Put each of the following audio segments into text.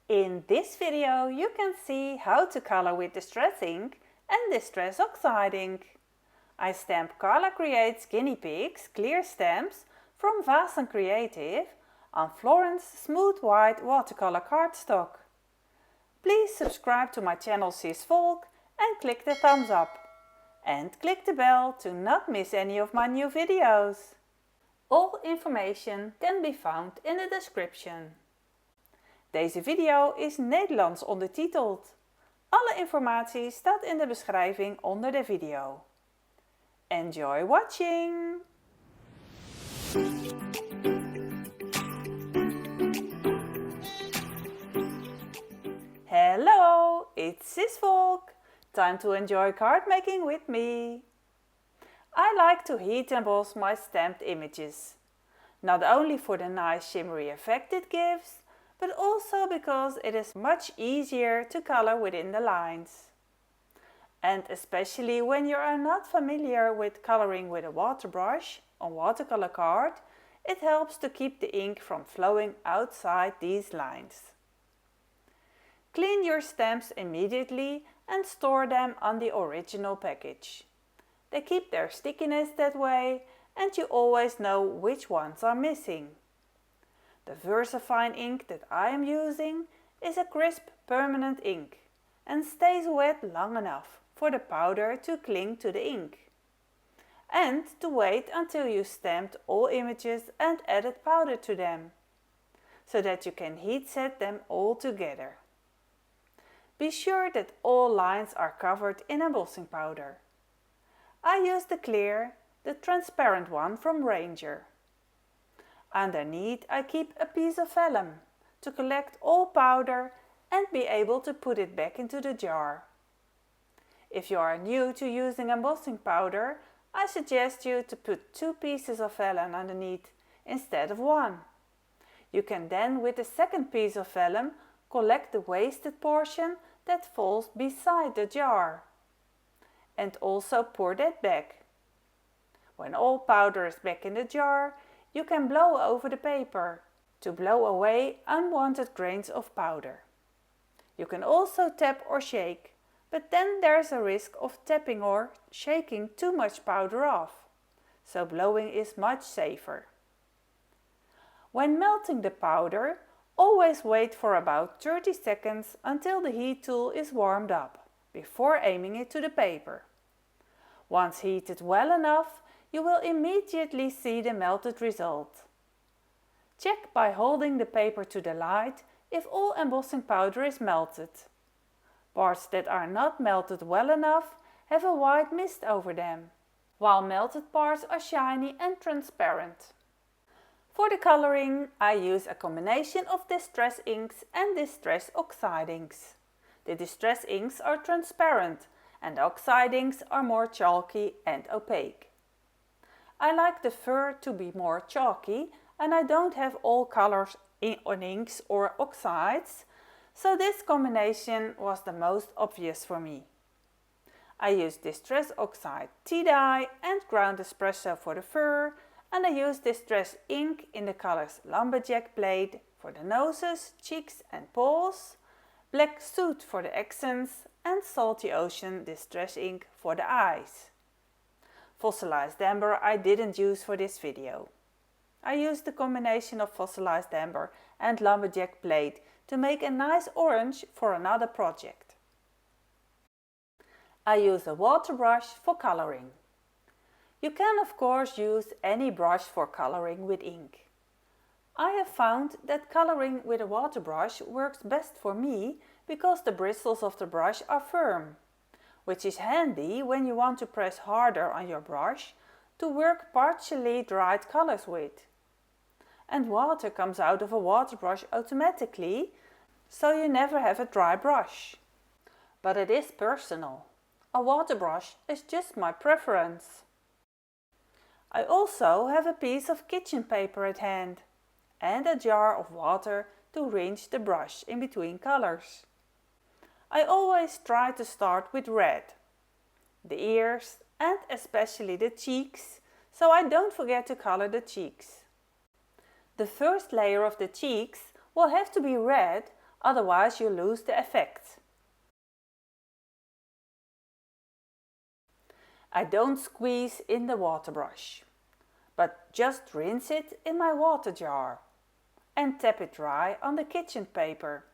In this video you can see how to color with distress ink and distress oxide ink. I stamp Carla Creates guinea pigs clear stamps from Vaessen on Florence smooth white watercolor cardstock. Please subscribe to my channel CisVolk and click the thumbs up. And click the bell to not miss any of my new videos. All information can be found in the description. Deze video is Nederlands ondertiteld. Alle informatie staat in de beschrijving onder de video. Enjoy watching! Hello, it's CisVolk. Time to enjoy card making with me. I like to heat emboss my stamped images. Not only for the nice shimmery effect it gives, but also because it is much easier to color within the lines. And especially when you are not familiar with coloring with a water brush on watercolor card, it helps to keep the ink from flowing outside these lines. Clean your stamps immediately and store them on the original package. They keep their stickiness that way and you always know which ones are missing. The VersaFine ink that I am using is a crisp permanent ink and stays wet long enough for the powder to cling to the ink. And to wait until you stamped all images and added powder to them, so that you can heat set them all together. Be sure that all lines are covered in embossing powder. I use the clear, the transparent one from Ranger. Underneath I keep a piece of vellum to collect all powder and be able to put it back into the jar. If you are new to using embossing powder, I suggest you to put 2 pieces of vellum underneath instead of 1. You can then with the second piece of vellum collect the wasted portion that falls beside the jar. And also pour that back. When all powder is back in the jar, you can blow over the paper to blow away unwanted grains of powder. You can also tap or shake, but then there's a risk of tapping or shaking too much powder off, so blowing is much safer. When melting the powder, always wait for about 30 seconds until the heat tool is warmed up, before aiming it to the paper. Once heated well enough, you will immediately see the melted result. Check by holding the paper to the light if all embossing powder is melted. Parts that are not melted well enough have a white mist over them, while melted parts are shiny and transparent. For the coloring, I use a combination of distress inks and distress oxide inks. The distress inks are transparent and the oxide inks are more chalky and opaque. I like the fur to be more chalky and I don't have all colors on inks or oxides, so this combination was the most obvious for me. I use distress oxide tea dye and ground espresso for the fur, and I use distress ink in the colors lumberjack blade for the noses, cheeks and paws, black soot for the accents and salty ocean distress ink for the eyes. Fossilized amber I didn't use for this video. I used the combination of fossilized amber and lumberjack blade to make a nice orange for another project. I use a water brush for coloring. You can of course use any brush for coloring with ink. I have found that coloring with a water brush works best for me because the bristles of the brush are firm, which is handy when you want to press harder on your brush to work partially dried colors with. And water comes out of a water brush automatically, so you never have a dry brush. But it is personal. A water brush is just my preference. I also have a piece of kitchen paper at hand and a jar of water to rinse the brush in between colors. I always try to start with red, the ears and especially the cheeks, so I don't forget to color the cheeks. The first layer of the cheeks will have to be red, otherwise you lose the effect. I don't squeeze in the water brush, but just rinse it in my water jar and tap it dry on the kitchen paper.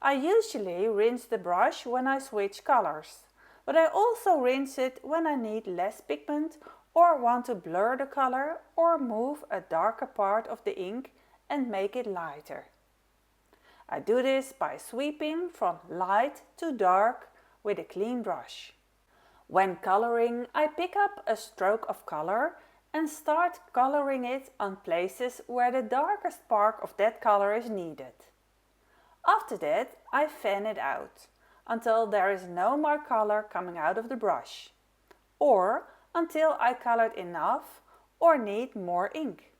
I usually rinse the brush when I switch colors, but I also rinse it when I need less pigment or want to blur the color or move a darker part of the ink and make it lighter. I do this by sweeping from light to dark with a clean brush. When coloring, I pick up a stroke of color and start coloring it on places where the darkest spark of that color is needed. After that, I fan it out until there is no more color coming out of the brush, or until I colored enough or need more ink.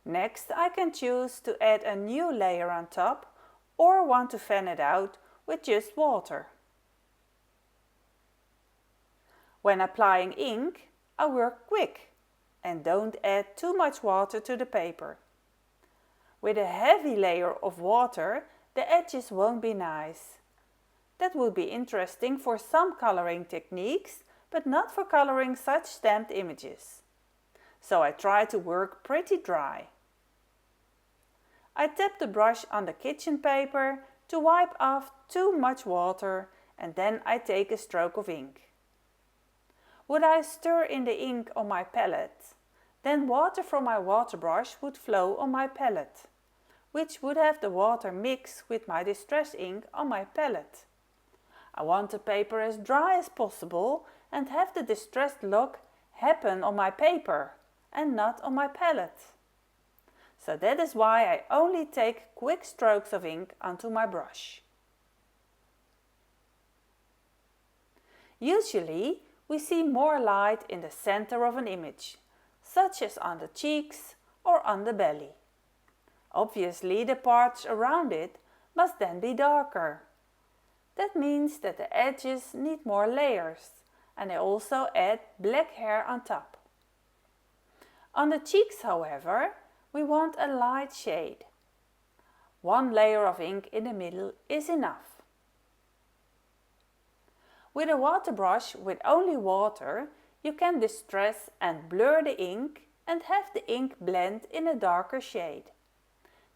Next, I can choose to add a new layer on top or want to fan it out with just water. When applying ink, I work quick and don't add too much water to the paper. With a heavy layer of water, the edges won't be nice. That would be interesting for some coloring techniques, but not for coloring such stamped images. So I try to work pretty dry. I tap the brush on the kitchen paper to wipe off too much water, and then I take a stroke of ink. Would I stir in the ink on my palette, then water from my water brush would flow on my palette, which would have the water mix with my distress ink on my palette. I want the paper as dry as possible and have the distressed look happen on my paper and not on my palette. So that is why I only take quick strokes of ink onto my brush. Usually, we see more light in the center of an image, such as on the cheeks or on the belly. Obviously, the parts around it must then be darker. That means that the edges need more layers, and I also add black hair on top. On the cheeks, however, we want a light shade. One layer of ink in the middle is enough. With a water brush with only water, you can distress and blur the ink and have the ink blend in a darker shade.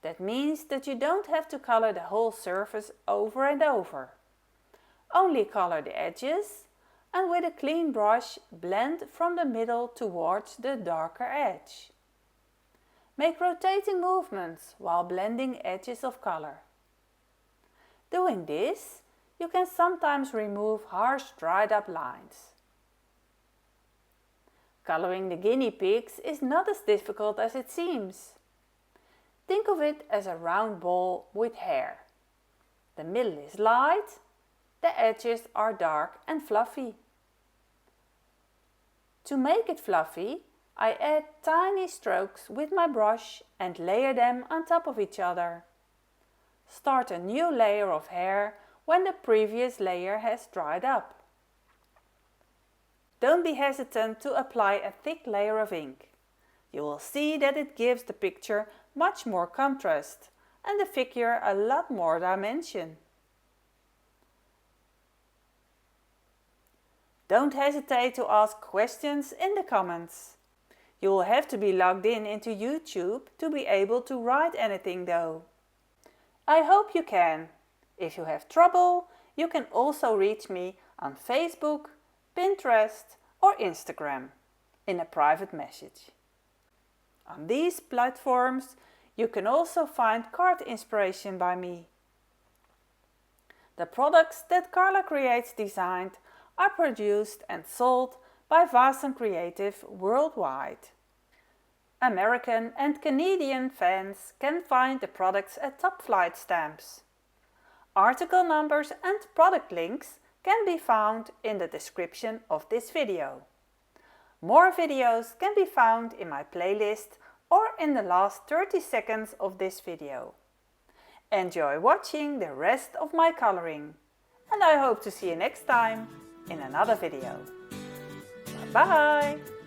That means that you don't have to color the whole surface over and over. Only color the edges and with a clean brush blend from the middle towards the darker edge. Make rotating movements while blending edges of color. Doing this, you can sometimes remove harsh dried up lines. Coloring the guinea pigs is not as difficult as it seems. Think of it as a round ball with hair. The middle is light, the edges are dark and fluffy. To make it fluffy, I add tiny strokes with my brush and layer them on top of each other. Start a new layer of hair when the previous layer has dried up. Don't be hesitant to apply a thick layer of ink. You will see that it gives the picture much more contrast and the figure a lot more dimension. Don't hesitate to ask questions in the comments. You will have to be logged in into YouTube to be able to write anything though. I hope you can. If you have trouble, you can also reach me on Facebook, Pinterest or Instagram in a private message. On these platforms, you can also find card inspiration by me. The products that Carla Creates designed are produced and sold by Vaessencreative worldwide. American and Canadian fans can find the products at Top Flight Stamps. Article numbers and product links can be found in the description of this video. More videos can be found in my playlist or in the last 30 seconds of this video. Enjoy watching the rest of my coloring, and I hope to see you next time in another video. Bye bye!